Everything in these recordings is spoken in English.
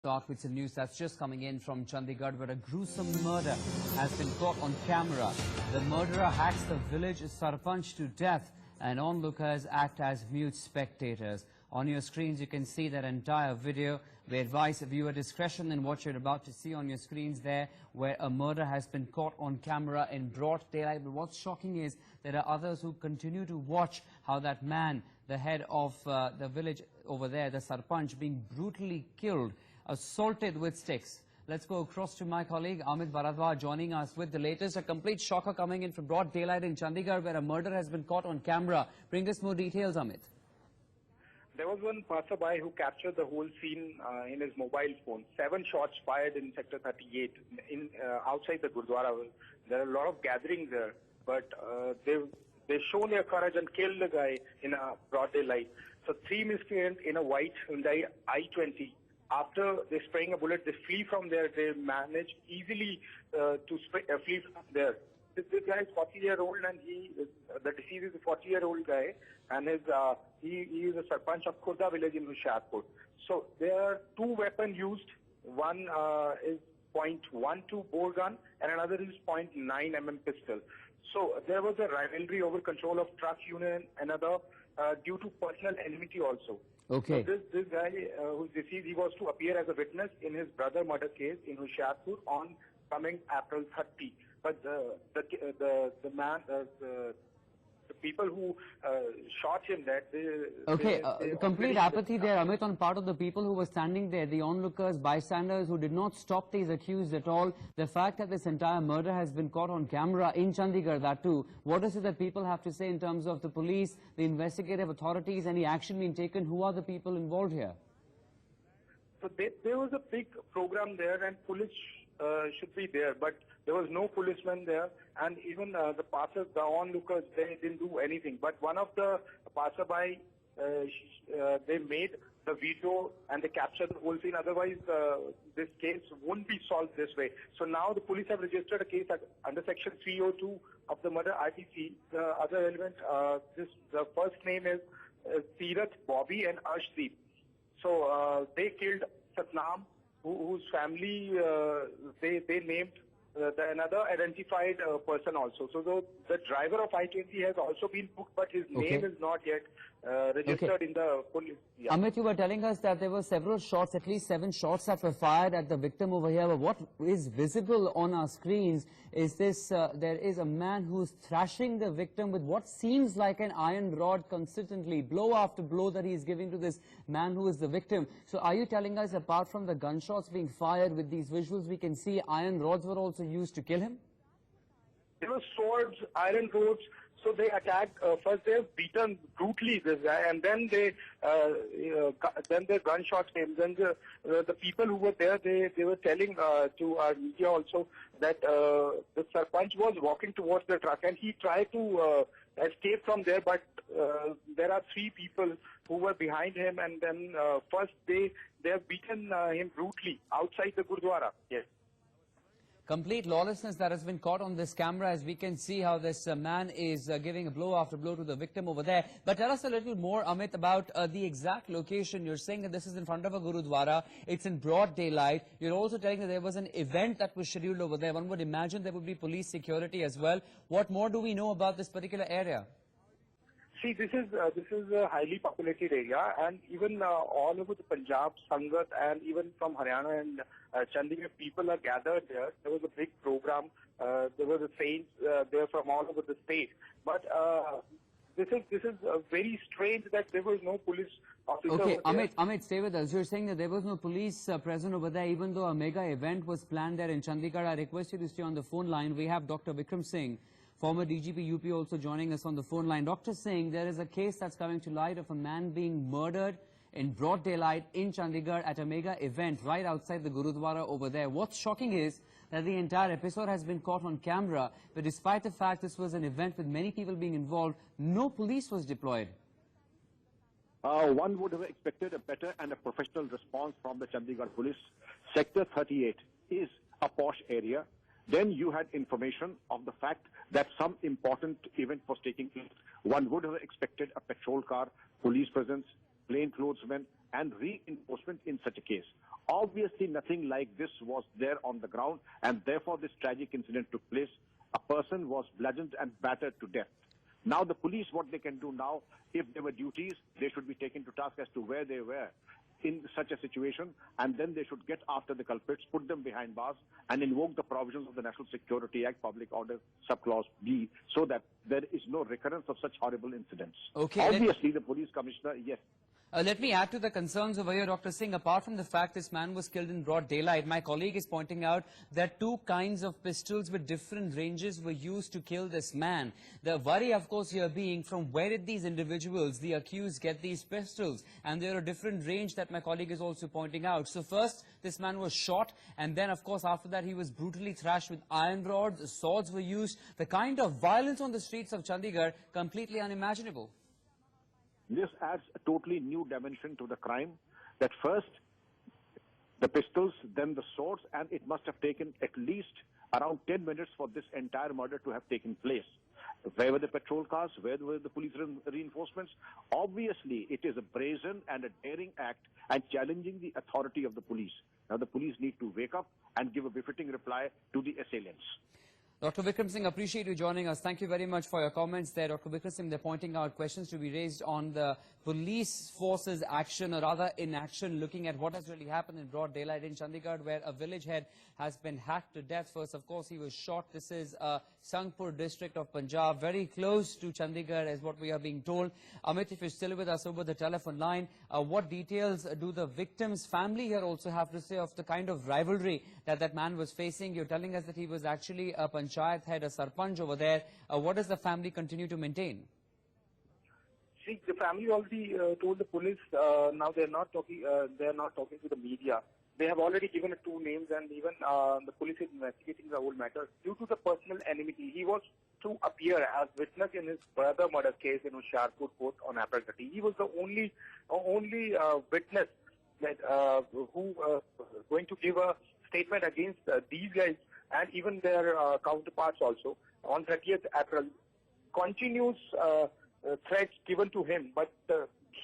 Start with some news that's just coming in from Chandigarh, where a gruesome murder has been caught on camera. The murderer hacks the village Sarpanch to death, and onlookers act as mute spectators. On your screens, you can see that entire video. We advise viewer discretion in what you're about to see on your screens there, where a murder has been caught on camera in broad daylight. But what's shocking is there are others who continue to watch how that man, the head of the village over there, the Sarpanch, being brutally killed, assaulted with sticks. Let's go across to my colleague Amit Bharadwaj joining us with the latest. A complete shocker coming in from broad daylight in Chandigarh, where a murder has been caught on camera. Bring us more details, Amit. There was one passerby who captured the whole scene in his mobile phone. 7 shots fired in Sector 38 outside the Gurdwara. There are a lot of gatherings there, but they've shown their courage and killed the guy in a broad daylight. So 3 miscreants in a white Hyundai i20. After they spraying a bullet, they flee from there. They manage easily to flee from there. This guy is 40-year-old, and the deceased is a 40-year-old guy, and he is a Sarpanch of Huda village in Hoshiarpur. So there are 2 weapons used. One is .12 bore gun, and another is .9 mm pistol. So there was a rivalry over control of truck unit and another due to personal enmity also. Okay. So this guy who's deceased, he was to appear as a witness in his brother murder case in Hoshiarpur on coming April 30. But the people who shot him, complete apathy there, Amit, on part of the people who were standing there, the onlookers, bystanders who did not stop these accused at all. The fact that this entire murder has been caught on camera in Chandigarh, that too. What is it that people have to say in terms of the police, the investigative authorities, any action being taken? Who are the people involved here? So there was a big program there, and police should be there, but there was no policeman there, and even the onlookers, they didn't do anything. But one of the passerby, they made the video and they captured the whole scene. Otherwise, this case won't be solved this way. So now the police have registered a case under Section 302 of the murder RTC. The other element, the first name is Seerath, Bobby, and Arshdeep. So they killed Satnam, whose family they named another identified person also. So the driver of I-20 has also been booked, but his name is not yet registered in the police. Yeah. Amit, you were telling us that there were several shots, at least 7 shots that were fired at the victim over here. But what is visible on our screens is this, there is a man who's thrashing the victim with what seems like an iron rod consistently, blow after blow that he's giving to this man who is the victim. So are you telling us, apart from the gunshots being fired with these visuals, we can see iron rods were also used to kill him? There were swords, iron rods. So they attacked. First, they have beaten brutally this guy, and then then the gunshots came. Then the people who were there, they were telling to our media also that the Sarpanch was walking towards the truck, and he tried to escape from there. But there are 3 people who were behind him, and then first they have beaten him brutally outside the Gurdwara. Yes. Complete lawlessness that has been caught on this camera, as we can see how this man is giving a blow after blow to the victim over there. But tell us a little more, Amit, about the exact location. You're saying that this is in front of a Gurdwara. It's in broad daylight. You're also telling that there was an event that was scheduled over there. One would imagine there would be police security as well. What more do we know about this particular area? See, this is a highly populated area, and even all over the Punjab, Sangat, and even from Haryana and Chandigarh, people are gathered there. There was a big program. There were the saints there from all over the state. But this is very strange that there was no police officer. Okay, Amit, stay with us. You're saying that there was no police present over there, even though a mega event was planned there in Chandigarh. I request you to stay on the phone line. We have Dr. Vikram Singh, former DGP UP, also joining us on the phone line. Dr. Singh, there is a case that's coming to light of a man being murdered in broad daylight in Chandigarh at a mega event right outside the Gurdwara over there. What's shocking is that the entire episode has been caught on camera, but despite the fact this was an event with many people being involved, no police was deployed. One would have expected a better and a professional response from the Chandigarh police. Sector 38 is a posh area. Then you had information of the fact that some important event was taking place. One would have expected a patrol car, police presence, plainclothesmen, and reinforcement in such a case. Obviously, nothing like this was there on the ground, and therefore this tragic incident took place. A person was bludgeoned and battered to death. Now the police, what they can do now, if there were duties, they should be taken to task as to where they were in such a situation, and then they should get after the culprits, put them behind bars, and invoke the provisions of the National Security Act, Public Order, Subclause B, so that there is no recurrence of such horrible incidents. Okay, obviously, the police commissioner, yes. Let me add to the concerns over here, Dr. Singh. Apart from the fact this man was killed in broad daylight, my colleague is pointing out that two kinds of pistols with different ranges were used to kill this man. The worry, of course, here being from where did these individuals, the accused, get these pistols? And they're a different range that my colleague is also pointing out. So first, this man was shot, and then, of course, after that, he was brutally thrashed with iron rods, swords were used. The kind of violence on the streets of Chandigarh, completely unimaginable. This adds a totally new dimension to the crime, that first the pistols, then the swords, and it must have taken at least around 10 minutes for this entire murder to have taken place. Where were the patrol cars? Where were the police reinforcements? Obviously, it is a brazen and a daring act and challenging the authority of the police. Now, the police need to wake up and give a befitting reply to the assailants. Dr. Vikram Singh, appreciate you joining us. Thank you very much for your comments there. Dr. Vikram Singh, they're pointing out questions to be raised on the police force's action, or rather inaction, looking at what has really happened in broad daylight in Chandigarh, where a village head has been hacked to death. First, of course, he was shot. This is Sangpur district of Punjab, very close to Chandigarh, is what we are being told. Amit, if you're still with us over the telephone line, what details do the victim's family here also have to say of the kind of rivalry that that man was facing? You're telling us that he was actually a Panchayat head, a Sarpanch over there. What does the family continue to maintain? See, the family already told the police. Now they're not talking. They're not talking to the media. They have already given two names, and even the police is investigating the whole matter. Due to the personal enmity, he was to appear as witness in his brother murder case in Hoshiarpur court on April 30. He was the only witness that who going to give a statement against these guys and even their counterparts also. On 30th April, continuous threats given to him, but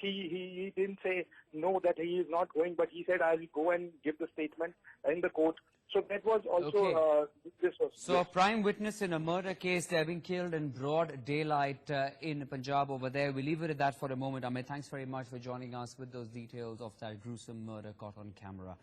he didn't say no that he is not going, but he said I will go and give the statement in the court. So that was also okay. This was so yes. A prime witness in a murder case, they have been killed in broad daylight in Punjab over there. We leave it at that for a moment. Amit, thanks very much for joining us with those details of that gruesome murder caught on camera.